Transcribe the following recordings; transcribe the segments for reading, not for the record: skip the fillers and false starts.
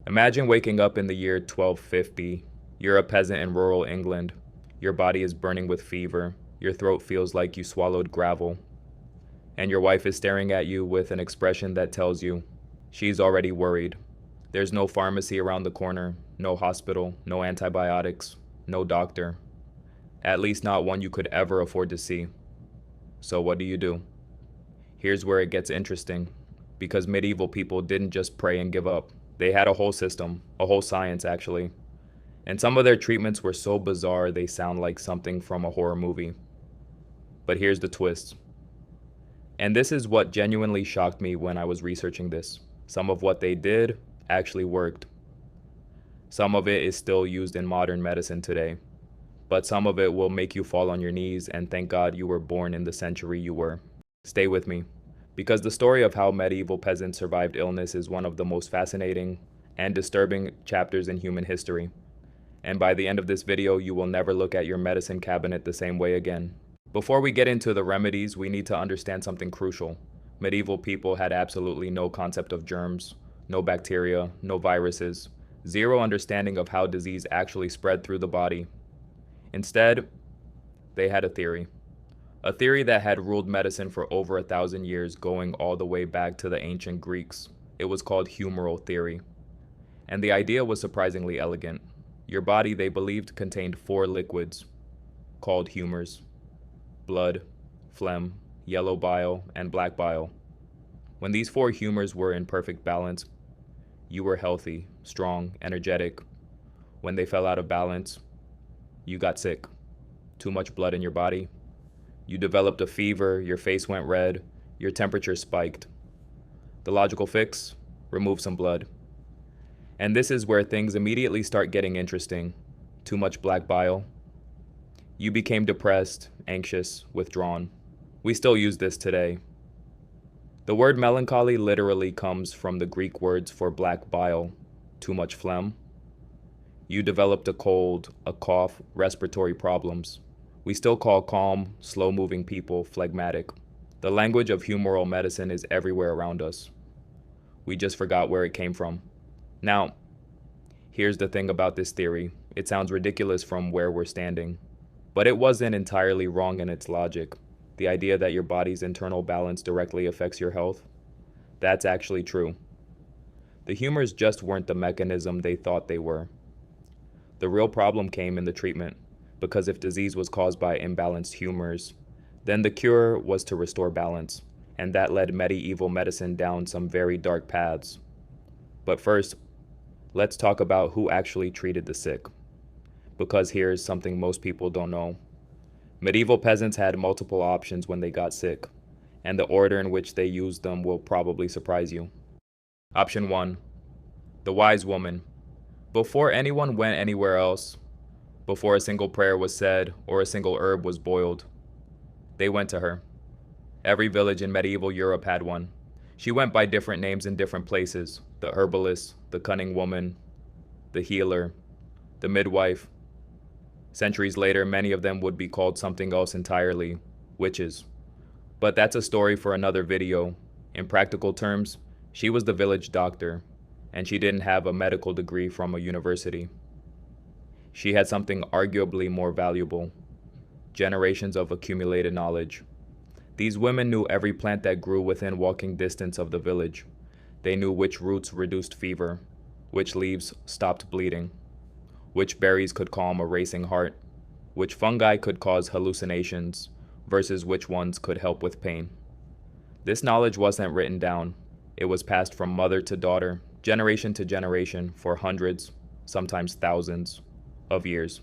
Imagine waking up in the year 1250. You're a peasant in rural England. Your body is burning with fever. Your throat feels like you swallowed gravel. And your wife is staring at you with an expression that tells you she's already worried. There's no pharmacy around the corner, no hospital, no antibiotics, no doctor. At least not one you could ever afford to see. So what do? Here's where it gets interesting. Because medieval people didn't just pray and give up. They had a whole system, a whole science actually. And some of their treatments were so bizarre they sound like something from a horror movie. But here's the twist. And this is what genuinely shocked me when I was researching this. Some of what they did actually worked. Some of it is still used in modern medicine today. But some of it will make you fall on your knees and thank God you were born in the century you were. Stay with me, because the story of how medieval peasants survived illness is one of the most fascinating and disturbing chapters in human history. And by the end of this video, you will never look at your medicine cabinet the same way again. Before we get into the remedies, we need to understand something crucial. Medieval people had absolutely no concept of germs, no bacteria, no viruses, zero understanding of how disease actually spread through the body. Instead, they had a theory that had ruled medicine for over 1,000 years, going all the way back to the ancient Greeks. It was called humoral theory. And the idea was surprisingly elegant. Your body, they believed, contained 4 liquids, called humors: blood, phlegm, yellow bile, and black bile. When these 4 humors were in perfect balance, you were healthy, strong, energetic. When they fell out of balance, you got sick. Too much blood in your body. You developed a fever, your face went red, your temperature spiked. The logical fix? Remove some blood. And this is where things immediately start getting interesting. Too much black bile. You became depressed, anxious, withdrawn. We still use this today. The word melancholy literally comes from the Greek words for black bile, too much phlegm. You developed a cold, a cough, respiratory problems. We still call calm, slow-moving people phlegmatic. The language of humoral medicine is everywhere around us. We just forgot where it came from. Now, here's the thing about this theory. It sounds ridiculous from where we're standing, but it wasn't entirely wrong in its logic. The idea that your body's internal balance directly affects your health, that's actually true. The humors just weren't the mechanism they thought they were. The real problem came in the treatment, because if disease was caused by imbalanced humors, then the cure was to restore balance, and that led medieval medicine down some very dark paths. But first, let's talk about who actually treated the sick, because here's something most people don't know. Medieval peasants had multiple options when they got sick, and the order in which they used them will probably surprise you. Option 1. The wise woman. Before anyone went anywhere else, before a single prayer was said or a single herb was boiled, they went to her. Every village in medieval Europe had one. She went by different names in different places: the herbalist, the cunning woman, the healer, the midwife. Centuries later, many of them would be called something else entirely: witches. But that's a story for another video. In practical terms, she was the village doctor, and she didn't have a medical degree from a university. She had something arguably more valuable: generations of accumulated knowledge. These women knew every plant that grew within walking distance of the village. They knew which roots reduced fever, which leaves stopped bleeding, which berries could calm a racing heart, which fungi could cause hallucinations, versus which ones could help with pain. This knowledge wasn't written down. It was passed from mother to daughter, generation to generation, for hundreds, sometimes thousands, of years.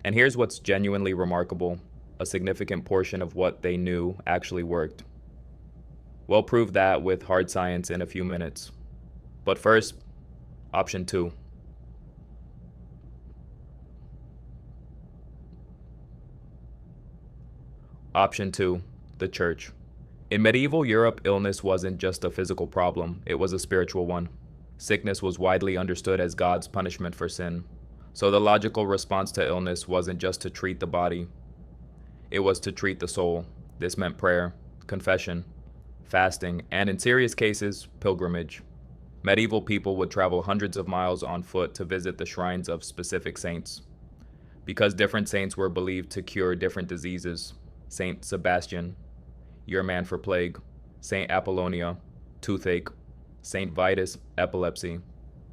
And here's what's genuinely remarkable: a significant portion of what they knew actually worked. We'll prove that with hard science in a few minutes. But first, option 2. Option 2, the church. In medieval Europe, illness wasn't just a physical problem, it was a spiritual one. Sickness was widely understood as God's punishment for sin. So the logical response to illness wasn't just to treat the body, it was to treat the soul. This meant prayer, confession, fasting, and in serious cases, pilgrimage. Medieval people would travel hundreds of miles on foot to visit the shrines of specific saints. Because different saints were believed to cure different diseases, Saint Sebastian, your man for plague, Saint Apollonia, toothache, Saint Vitus, epilepsy,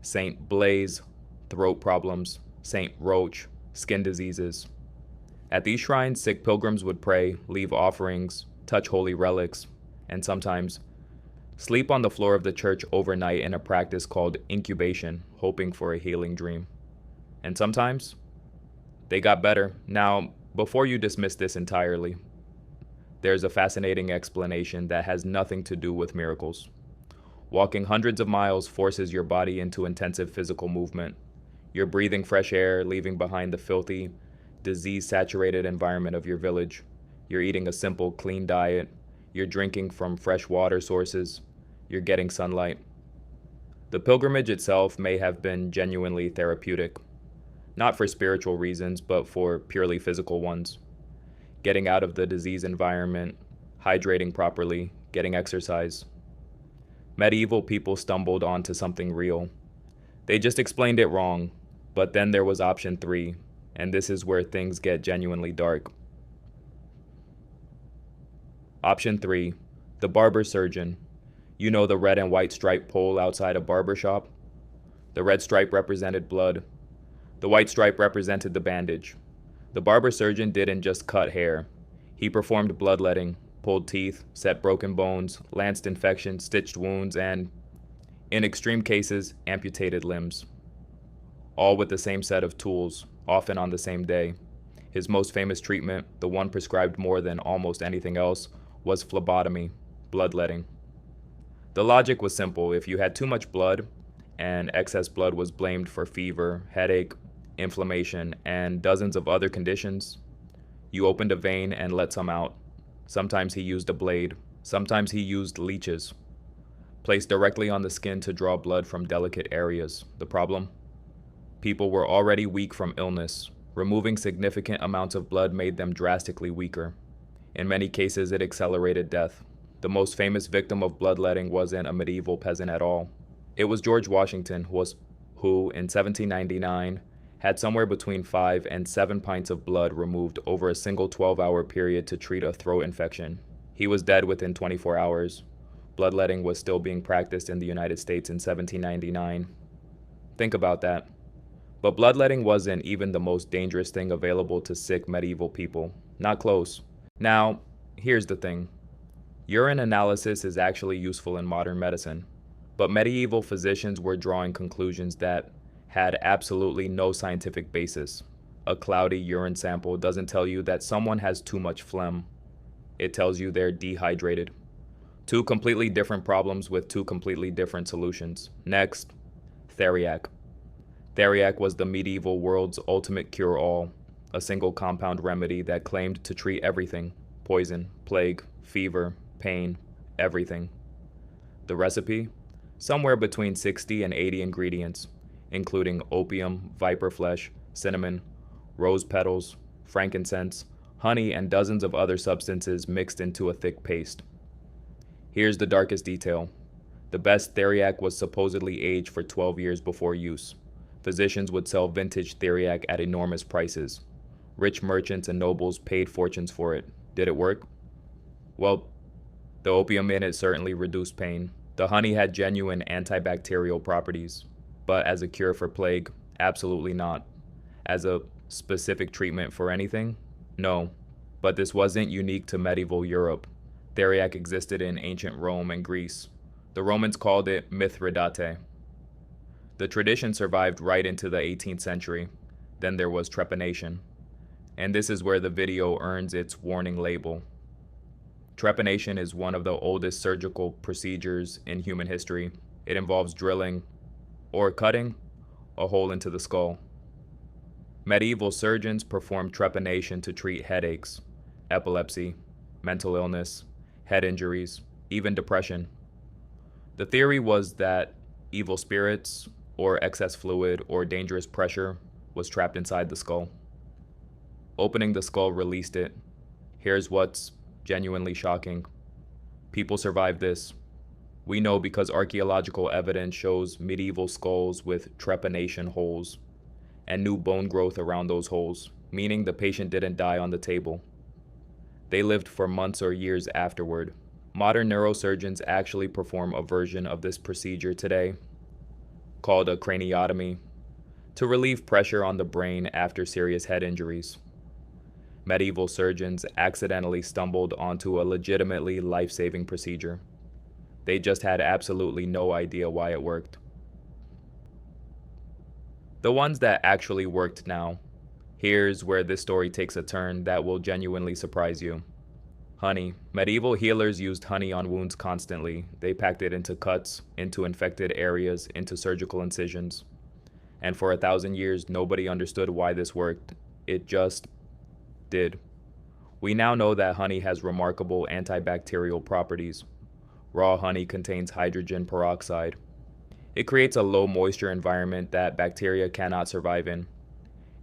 Saint Blaise, throat problems, Saint Roche, skin diseases. At these shrines, sick pilgrims would pray, leave offerings, touch holy relics, and sometimes sleep on the floor of the church overnight in a practice called incubation, hoping for a healing dream. And sometimes they got better. Now, before you dismiss this entirely, there's a fascinating explanation that has nothing to do with miracles. Walking hundreds of miles forces your body into intensive physical movement. You're breathing fresh air, leaving behind the filthy, disease-saturated environment of your village. You're eating a simple, clean diet. You're drinking from fresh water sources. You're getting sunlight. The pilgrimage itself may have been genuinely therapeutic, not for spiritual reasons, but for purely physical ones. Getting out of the disease environment, hydrating properly, getting exercise. Medieval people stumbled onto something real. They just explained it wrong, but then there was option 3, and this is where things get genuinely dark. Option 3, the barber surgeon. You know the red and white stripe pole outside a barber shop? The red stripe represented blood. The white stripe represented the bandage. The barber surgeon didn't just cut hair. He performed bloodletting, pulled teeth, set broken bones, lanced infections, stitched wounds, and, in extreme cases, amputated limbs. All with the same set of tools, often on the same day. His most famous treatment, the one prescribed more than almost anything else, was phlebotomy, bloodletting. The logic was simple. If you had too much blood, and excess blood was blamed for fever, headache, inflammation, and dozens of other conditions, you opened a vein and let some out. Sometimes he used a blade. Sometimes he used leeches, placed directly on the skin to draw blood from delicate areas. The problem? People were already weak from illness. Removing significant amounts of blood made them drastically weaker. In many cases, it accelerated death. The most famous victim of bloodletting wasn't a medieval peasant at all. It was George Washington, who in 1799, had somewhere between 5 and 7 pints of blood removed over a single 12-hour period to treat a throat infection. He was dead within 24 hours. Bloodletting was still being practiced in the United States in 1799. Think about that. But bloodletting wasn't even the most dangerous thing available to sick medieval people. Not close. Now, here's the thing. Urine analysis is actually useful in modern medicine, but medieval physicians were drawing conclusions that had absolutely no scientific basis. A cloudy urine sample doesn't tell you that someone has too much phlegm. It tells you they're dehydrated. Two completely different problems with two completely different solutions. Next, theriac. Theriac was the medieval world's ultimate cure-all, a single compound remedy that claimed to treat everything: poison, plague, fever, pain, everything. The recipe? Somewhere between 60 and 80 ingredients, including opium, viper flesh, cinnamon, rose petals, frankincense, honey, and dozens of other substances mixed into a thick paste. Here's the darkest detail. The best theriac was supposedly aged for 12 years before use. Physicians would sell vintage theriac at enormous prices. Rich merchants and nobles paid fortunes for it. Did it work? Well, the opium in it certainly reduced pain. The honey had genuine antibacterial properties, but as a cure for plague, absolutely not. As a specific treatment for anything? No. But this wasn't unique to medieval Europe. Theriac existed in ancient Rome and Greece. The Romans called it mithridate. The tradition survived right into the 18th century. Then there was trepanation. And this is where the video earns its warning label. Trepanation is one of the oldest surgical procedures in human history. It involves drilling, or cutting, a hole into the skull. Medieval surgeons performed trepanation to treat headaches, epilepsy, mental illness, head injuries, even depression. The theory was that evil spirits, or excess fluid, or dangerous pressure was trapped inside the skull. Opening the skull released it. Here's what's genuinely shocking. People survived this. We know because archaeological evidence shows medieval skulls with trepanation holes and new bone growth around those holes, meaning the patient didn't die on the table. They lived for months or years afterward. Modern neurosurgeons actually perform a version of this procedure today, called a craniotomy, to relieve pressure on the brain after serious head injuries. Medieval surgeons accidentally stumbled onto a legitimately life-saving procedure. They just had absolutely no idea why it worked. The ones that actually worked now. Here's where this story takes a turn that will genuinely surprise you. Honey. Medieval healers used honey on wounds constantly. They packed it into cuts, into infected areas, into surgical incisions. And for 1,000 years, nobody understood why this worked. It just did. We now know that honey has remarkable antibacterial properties. Raw honey contains hydrogen peroxide. It creates a low moisture environment that bacteria cannot survive in.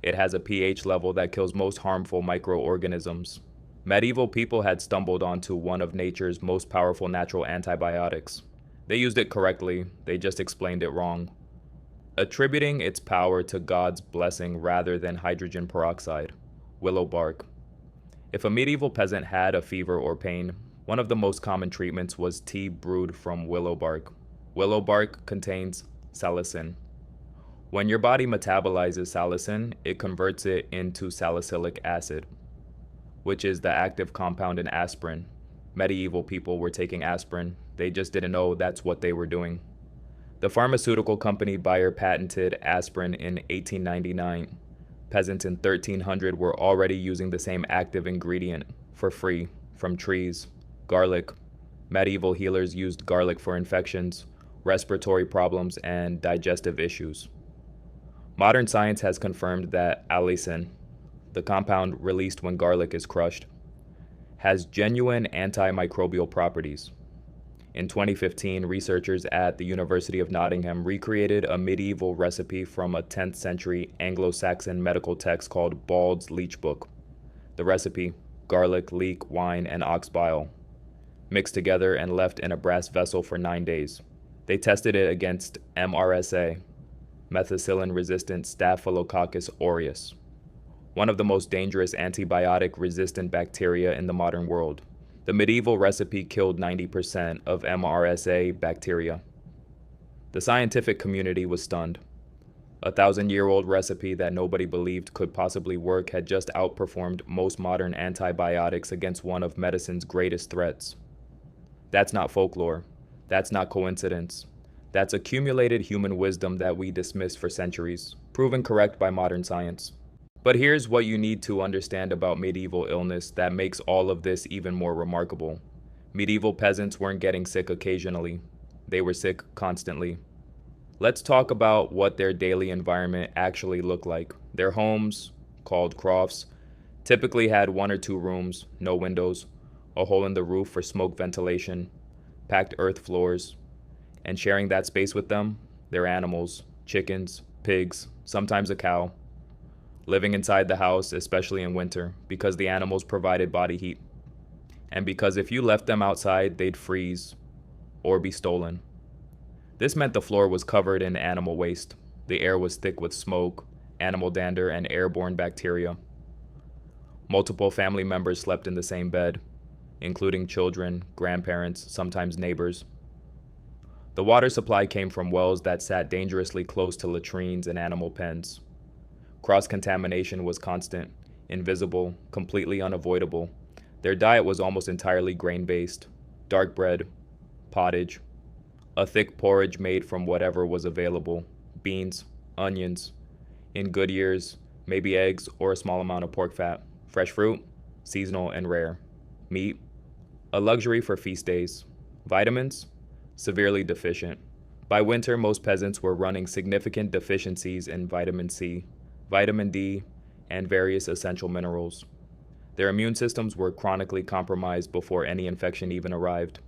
It has a pH level that kills most harmful microorganisms. Medieval people had stumbled onto one of nature's most powerful natural antibiotics. They used it correctly, they just explained it wrong, attributing its power to God's blessing rather than hydrogen peroxide, willow bark. If a medieval peasant had a fever or pain, one of the most common treatments was tea brewed from willow bark. Willow bark contains salicin. When your body metabolizes salicin, it converts it into salicylic acid, which is the active compound in aspirin. Medieval people were taking aspirin, they just didn't know that's what they were doing. The pharmaceutical company Bayer patented aspirin in 1899. Peasants in 1300 were already using the same active ingredient for free from trees, garlic. Medieval healers used garlic for infections, respiratory problems, and digestive issues. Modern science has confirmed that allicin, the compound released when garlic is crushed, has genuine antimicrobial properties. In 2015, researchers at the University of Nottingham recreated a medieval recipe from a 10th century Anglo-Saxon medical text called Bald's Leech Book. The recipe: garlic, leek, wine, and ox bile, mixed together and left in a brass vessel for 9 days. They tested it against MRSA, methicillin-resistant Staphylococcus aureus, one of the most dangerous antibiotic-resistant bacteria in the modern world. The medieval recipe killed 90% of MRSA bacteria. The scientific community was stunned. A 1,000-year-old recipe that nobody believed could possibly work had just outperformed most modern antibiotics against one of medicine's greatest threats. That's not folklore. That's not coincidence. That's accumulated human wisdom that we dismissed for centuries, proven correct by modern science. But here's what you need to understand about medieval illness that makes all of this even more remarkable. Medieval peasants weren't getting sick occasionally. They were sick constantly. Let's talk about what their daily environment actually looked like. Their homes, called crofts, typically had 1 or 2 rooms, no windows, a hole in the roof for smoke ventilation, packed earth floors, and sharing that space with them, their animals, chickens, pigs, sometimes a cow. Living inside the house, especially in winter, because the animals provided body heat. And because if you left them outside, they'd freeze or be stolen. This meant the floor was covered in animal waste. The air was thick with smoke, animal dander, and airborne bacteria. Multiple family members slept in the same bed, including children, grandparents, sometimes neighbors. The water supply came from wells that sat dangerously close to latrines and animal pens. Cross-contamination was constant, invisible, completely unavoidable. Their diet was almost entirely grain-based: dark bread, pottage, a thick porridge made from whatever was available, beans, onions, in good years, maybe eggs or a small amount of pork fat, fresh fruit, seasonal and rare, meat, a luxury for feast days, vitamins, severely deficient. By winter, most peasants were running significant deficiencies in vitamin C, vitamin D, and various essential minerals. Their immune systems were chronically compromised before any infection even arrived.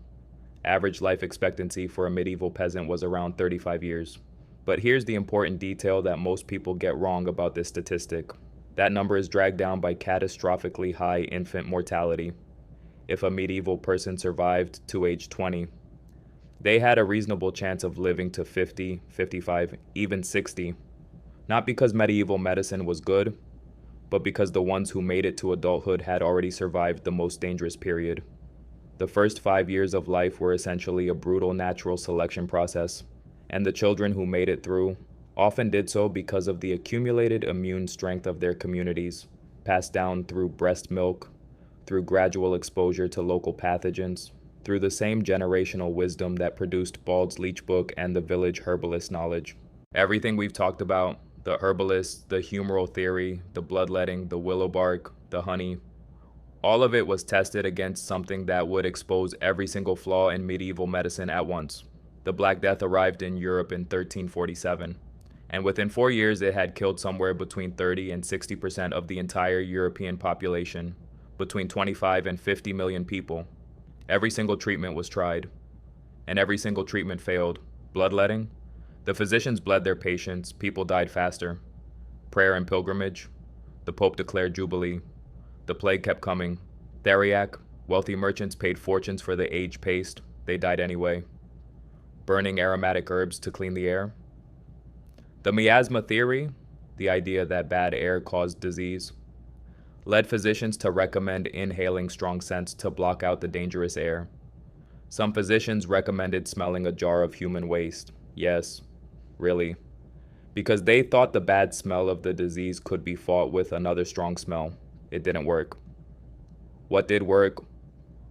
Average life expectancy for a medieval peasant was around 35 years. But here's the important detail that most people get wrong about this statistic. That number is dragged down by catastrophically high infant mortality. If a medieval person survived to age 20, They had a reasonable chance of living to 50, 55, even 60, not because medieval medicine was good, but because the ones who made it to adulthood had already survived the most dangerous period. The first 5 years of life were essentially a brutal natural selection process, and the children who made it through often did so because of the accumulated immune strength of their communities, passed down through breast milk, through gradual exposure to local pathogens, through the same generational wisdom that produced Bald's Leech Book and the village herbalist knowledge. Everything we've talked about, the herbalists, the humoral theory, the bloodletting, the willow bark, the honey, all of it was tested against something that would expose every single flaw in medieval medicine at once. The Black Death arrived in Europe in 1347, and within 4 years it had killed somewhere between 30 and 60% of the entire European population, between 25 and 50 million people. Every single treatment was tried, and every single treatment failed. Bloodletting? The physicians bled their patients, people died faster. Prayer and pilgrimage? The Pope declared jubilee. The plague kept coming. Theriac? Wealthy merchants paid fortunes for the aged paste, they died anyway. Burning aromatic herbs to clean the air? The miasma theory, the idea that bad air caused disease, led physicians to recommend inhaling strong scents to block out the dangerous air. Some physicians recommended smelling a jar of human waste. Yes, really. Because they thought the bad smell of the disease could be fought with another strong smell. It didn't work. What did work,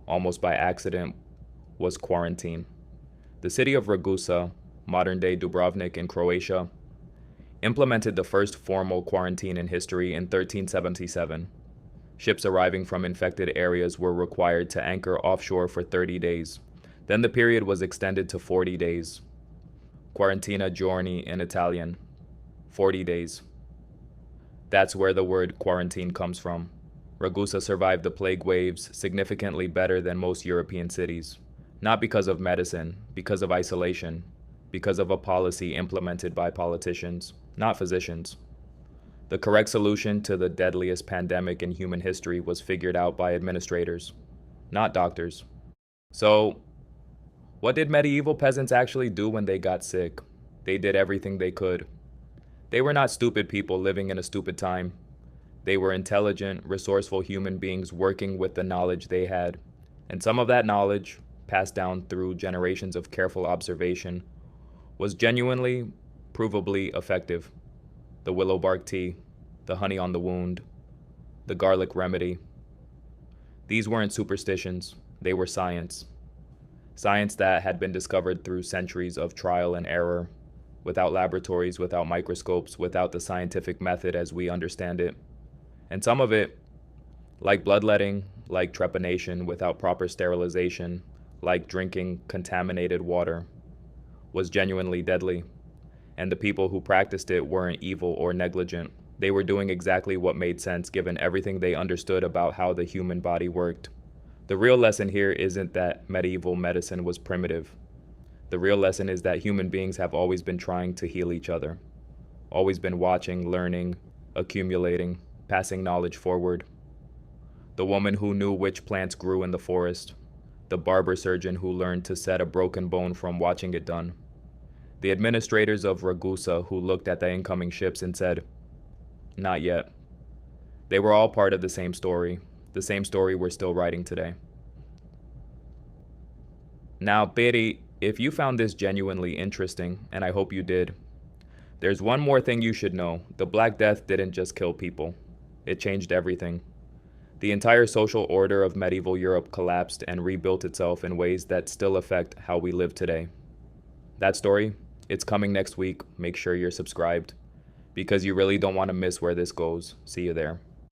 almost by accident, was quarantine. The city of Ragusa, modern-day Dubrovnik in Croatia, implemented the first formal quarantine in history in 1377. Ships arriving from infected areas were required to anchor offshore for 30 days. Then the period was extended to 40 days. Quarantina giorni in Italian, 40 days. That's where the word quarantine comes from. Ragusa survived the plague waves significantly better than most European cities. Not because of medicine, because of isolation, because of a policy implemented by politicians, not physicians. The correct solution to the deadliest pandemic in human history was figured out by administrators, not doctors. So, what did medieval peasants actually do when they got sick? They did everything they could. They were not stupid people living in a stupid time. They were intelligent, resourceful human beings working with the knowledge they had. And some of that knowledge, passed down through generations of careful observation, was genuinely, provably effective. The willow bark tea, the honey on the wound, the garlic remedy. These weren't superstitions, they were science. Science that had been discovered through centuries of trial and error, without laboratories, without microscopes, without the scientific method as we understand it. And some of it, like bloodletting, like trepanation without proper sterilization, like drinking contaminated water, was genuinely deadly. And the people who practiced it weren't evil or negligent. They were doing exactly what made sense given everything they understood about how the human body worked. The real lesson here isn't that medieval medicine was primitive. The real lesson is that human beings have always been trying to heal each other, always been watching, learning, accumulating, passing knowledge forward. The woman who knew which plants grew in the forest, the barber surgeon who learned to set a broken bone from watching it done, the administrators of Ragusa who looked at the incoming ships and said, "Not yet." They were all part of the same story we're still writing today. Now, Peri, if you found this genuinely interesting, and I hope you did, there's one more thing you should know. The Black Death didn't just kill people. It changed everything. The entire social order of medieval Europe collapsed and rebuilt itself in ways that still affect how we live today. That story, it's coming next week. Make sure you're subscribed, because you really don't want to miss where this goes. See you there.